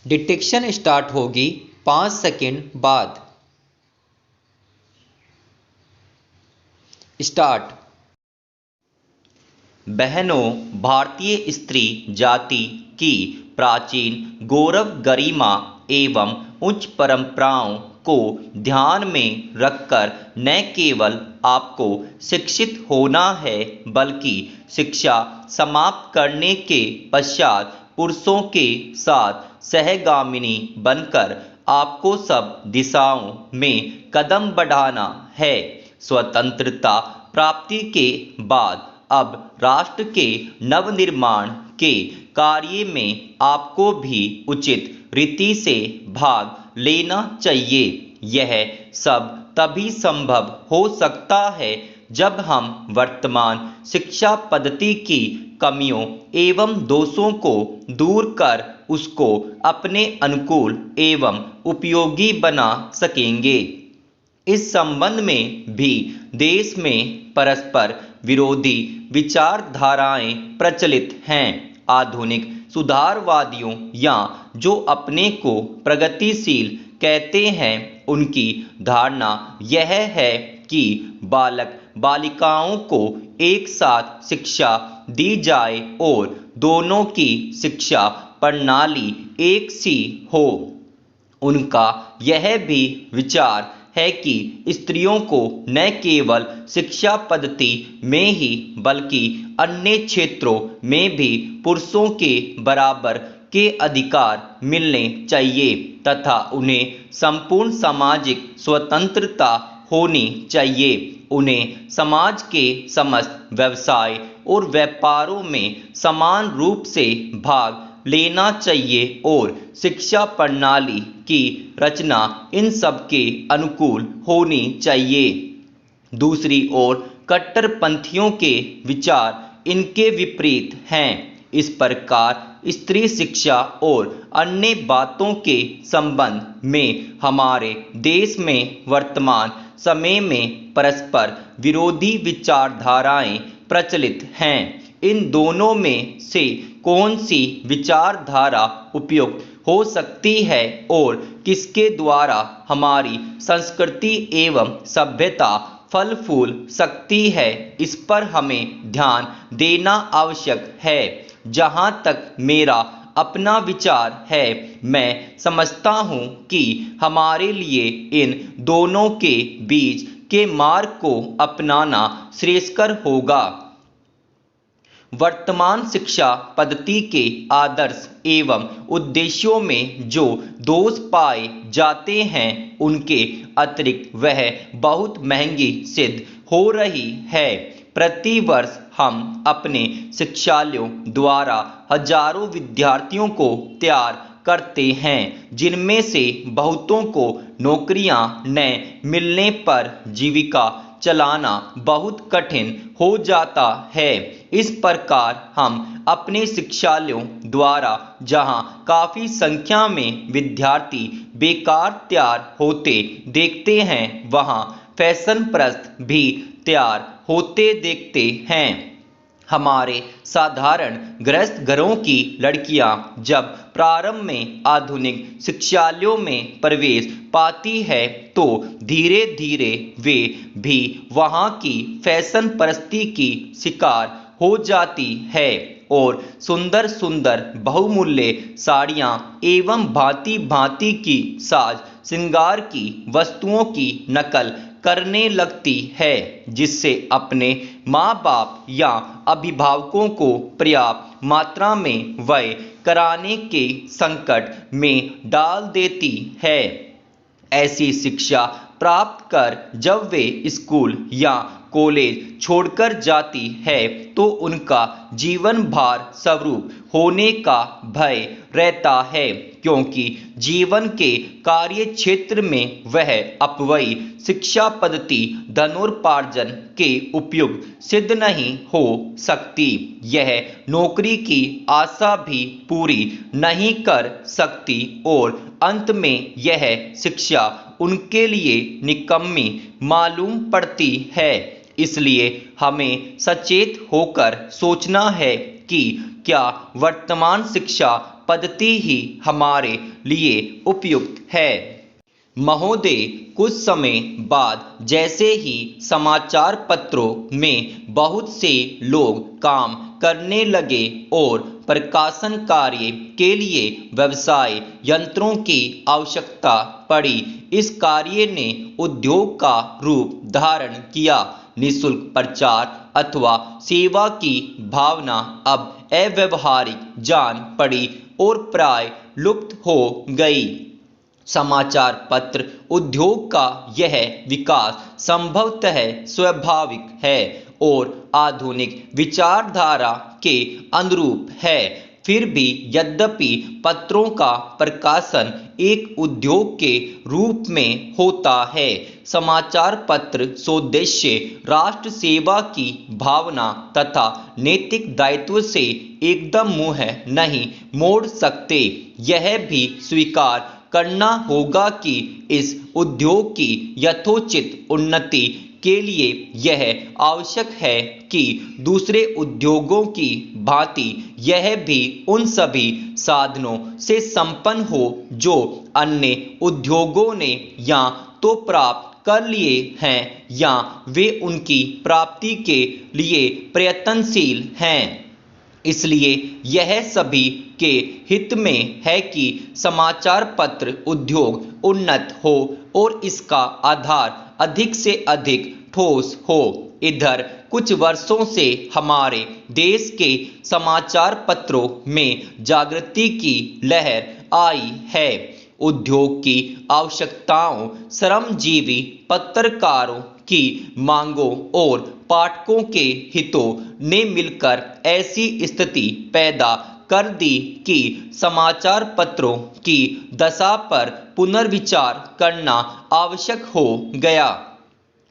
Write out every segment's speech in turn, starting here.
Detection start होगी 5 second बाद। Start. बहनों, भारतीय स्त्री जाति की प्राचीन गौरव, गरिमा एवं उच्च परंपराओं को ध्यान में रखकर न केवल आपको शिक्षित होना है, बल्कि शिक्षा समाप्त करने के पश्चात पुरुषों के साथ सहगामिनी बनकर आपको सब दिशाओं में कदम बढ़ाना है। स्वतंत्रता प्राप्ति के बाद अब राष्ट्र के नवनिर्माण के कार्य में आपको भी उचित रीति से भाग लेना चाहिए। यह सब तभी संभव हो सकता है जब हम वर्तमान शिक्षा पद्धति की कमियों एवं दोषों को दूर कर उसको अपने अनुकूल एवं उपयोगी बना सकेंगे। इस संबंध में भी देश में परस्पर विरोधी विचारधाराएं प्रचलित हैं। आधुनिक सुधारवादियों या जो अपने को प्रगतिशील कहते हैं, उनकी धारणा यह है कि बालक बालिकाओं को एक साथ शिक्षा दी जाए और दोनों की शिक्षा प्रणाली एक सी हो। उनका यह भी विचार है कि स्त्रियों को न केवल शिक्षा पद्धति में ही बल्कि अन्य क्षेत्रों में भी पुरुषों के बराबर के अधिकार मिलने चाहिए तथा उन्हें संपूर्ण सामाजिक स्वतंत्रता होनी चाहिए। उन्हें समाज के समस्त व्यवसाय और व्यापारों में समान रूप से भाग लेना चाहिए और शिक्षा प्रणाली की रचना इन सबके अनुकूल होनी चाहिए। दूसरी ओर कट्टरपंथियों के विचार इनके विपरीत हैं। इस प्रकार स्त्री शिक्षा और अन्य बातों के संबंध में हमारे देश में वर्तमान समय में परस्पर विरोधी विचारधाराएं प्रचलित हैं। इन दोनों में से कौन सी विचारधारा उपयुक्त हो सकती है और किसके द्वारा हमारी संस्कृति एवं सभ्यता फल फूल सकती है, इस पर हमें ध्यान देना आवश्यक है। जहाँ तक मेरा अपना विचार है, मैं समझता हूँ कि हमारे लिए इन दोनों के बीच के मार्ग को अपनाना श्रेयस्कर होगा। वर्तमान शिक्षा पद्धति के आदर्श एवं उद्देश्यों में जो दोष पाए जाते हैं, उनके अतिरिक्त वह बहुत महंगी सिद्ध हो रही है। प्रति वर्ष हम अपने शिक्षालयों द्वारा हजारों विद्यार्थियों को तैयार करते हैं, जिनमें से बहुतों को नौकरियां न मिलने पर जीविका चलाना बहुत कठिन हो जाता है। इस प्रकार हम अपने शिक्षालयों द्वारा जहां काफी संख्या में विद्यार्थी बेकार तैयार होते देखते हैं, वहां फैशनप्रस्त भी तैयार होते देखते हैं। हमारे साधारण गृहस्थ घरों की लड़कियां जब प्रारंभ में आधुनिक शिक्षालयों में प्रवेश पाती है, तो धीरे धीरे वे भी वहां की फैशन परस्ती की शिकार हो जाती है और सुंदर सुंदर बहुमूल्य साड़ियां एवं भांति भांति की साज श्रृंगार की वस्तुओं की नकल करने लगती है, जिससे अपने माँ बाप या अभिभावकों को पर्याप्त मात्रा में व्यय कराने के संकट में डाल देती है। ऐसी शिक्षा प्राप्त कर जब वे स्कूल या कॉलेज छोड़कर जाती है, तो उनका जीवन भार स्वरूप होने का भय रहता है, क्योंकि जीवन के कार्य क्षेत्र में वह अपव्ययी शिक्षा पद्धति धनोपार्जन के उपयुक्त सिद्ध नहीं हो सकती। यह नौकरी की आशा भी पूरी नहीं कर सकती और अंत में यह शिक्षा उनके लिए निकम्मी मालूम पड़ती है। इसलिए हमें सचेत होकर सोचना है कि क्या वर्तमान शिक्षा पद्धति ही हमारे लिए उपयुक्त है। महोदय, कुछ समय बाद जैसे ही समाचार पत्रों में बहुत से लोग काम करने लगे और प्रकाशन कार्य के लिए व्यवसाय यंत्रों की आवश्यकता पड़ी, इस कार्य ने उद्योग का रूप धारण किया। निःशुल्क प्रचार अथवा सेवा की भावना अब अव्यावहारिक जान पड़ी और प्राय लुप्त हो गई। समाचार पत्र उद्योग का यह विकास संभवतः स्वाभाविक है और आधुनिक विचारधारा के अनुरूप है। फिर भी यद्यपि पत्रों का प्रकाशन एक उद्योग के रूप में होता है, समाचार पत्र स्वदेश्य राष्ट्र सेवा की भावना तथा नैतिक दायित्व से एकदम मुंह नहीं मोड़ सकते। यह भी स्वीकार करना होगा कि इस उद्योग की यथोचित उन्नति के लिए यह आवश्यक है कि दूसरे उद्योगों की भांति यह भी उन सभी साधनों से संपन्न हो जो अन्य उद्योगों ने या तो प्राप्त कर लिए हैं या वे उनकी प्राप्ति के लिए प्रयत्नशील हैं। इसलिए यह सभी के हित में है कि समाचार पत्र उद्योग उन्नत हो और इसका आधार अधिक से अधिक ठोस हो। इधर कुछ वर्षों से हमारे देश के समाचार पत्रों में जागृति की लहर आई है। उद्योग की आवश्यकताओं, श्रमजीवी पत्रकारों की मांगों और पाठकों के हितों ने मिलकर ऐसी स्थिति पैदा कर दी कि समाचार पत्रों की दशा पर पुनर्विचार करना आवश्यक हो गया।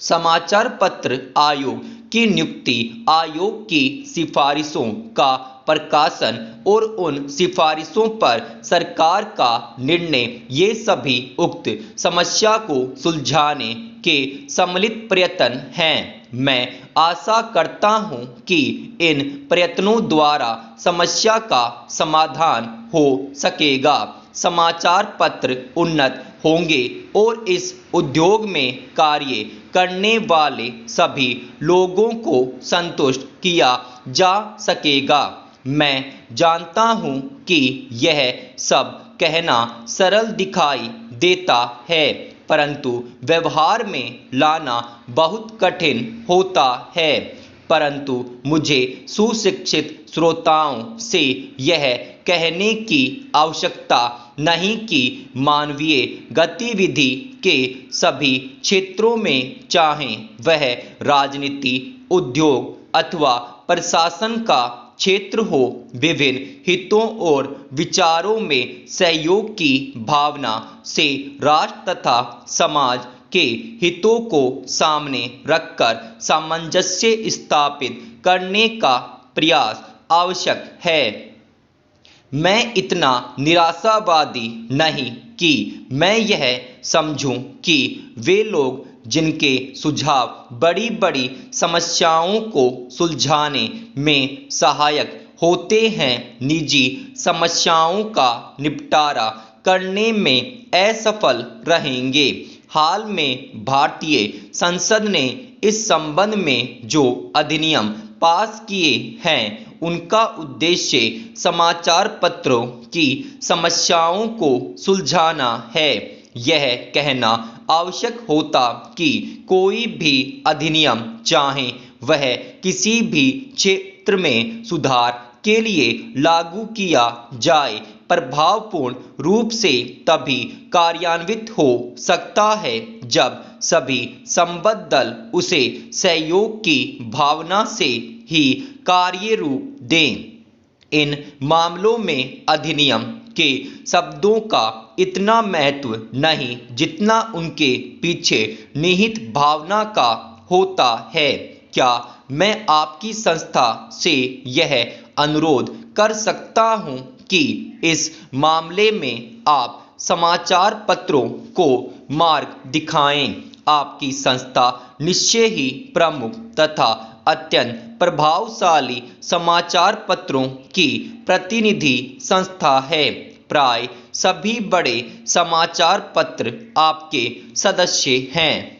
समाचार पत्र आयोग की नियुक्ति, आयोग की सिफारिशों का प्रकाशन और उन सिफारिशों पर सरकार का निर्णय, ये सभी उक्त समस्या को सुलझाने के सम्मिलित प्रयत्न हैं। मैं आशा करता हूं कि इन प्रयत्नों द्वारा समस्या का समाधान हो सकेगा, समाचार पत्र उन्नत होंगे और इस उद्योग में कार्य करने वाले सभी लोगों को संतुष्ट किया जा सकेगा। मैं जानता हूं कि यह सब कहना सरल दिखाई देता है, परंतु व्यवहार में लाना बहुत कठिन होता है। परंतु मुझे सुशिक्षित श्रोताओं से यह कहने की आवश्यकता नहीं कि मानवीय गतिविधि के सभी क्षेत्रों में, चाहे वह राजनीति, उद्योग अथवा प्रशासन का क्षेत्र हो, विभिन्न हितों और विचारों में सहयोग की भावना से राष्ट्र तथा समाज के हितों को सामने रखकर सामंजस्य स्थापित करने का प्रयास आवश्यक है। मैं इतना निराशावादी नहीं कि मैं यह समझूं कि वे लोग जिनके सुझाव बड़ी बड़ी समस्याओं को सुलझाने में सहायक होते हैं, निजी समस्याओं का निपटारा करने में असफल रहेंगे। हाल में भारतीय संसद ने इस संबंध में जो अधिनियम पास किए हैं, उनका उद्देश्य समाचार पत्रों की समस्याओं को सुलझाना है। यह कहना आवश्यक होता कि कोई भी अधिनियम, चाहे वह किसी भी क्षेत्र में सुधार के लिए लागू किया जाए, प्रभावपूर्ण रूप से तभी कार्यान्वित हो सकता है जब सभी संबद्ध दल उसे सहयोग की भावना से ही कार्य रूप दें। इन मामलों में अधिनियम के शब्दों का इतना महत्व नहीं जितना उनके पीछे निहित भावना का होता है। क्या मैं आपकी संस्था से यह अनुरोध कर सकता हूं कि इस मामले में आप समाचार पत्रों को मार्ग दिखाएं? आपकी संस्था निश्चय ही प्रमुख तथा अत्यंत प्रभावशाली समाचार पत्रों की प्रतिनिधि संस्था है। प्राय सभी बड़े समाचार पत्र आपके सदस्य हैं।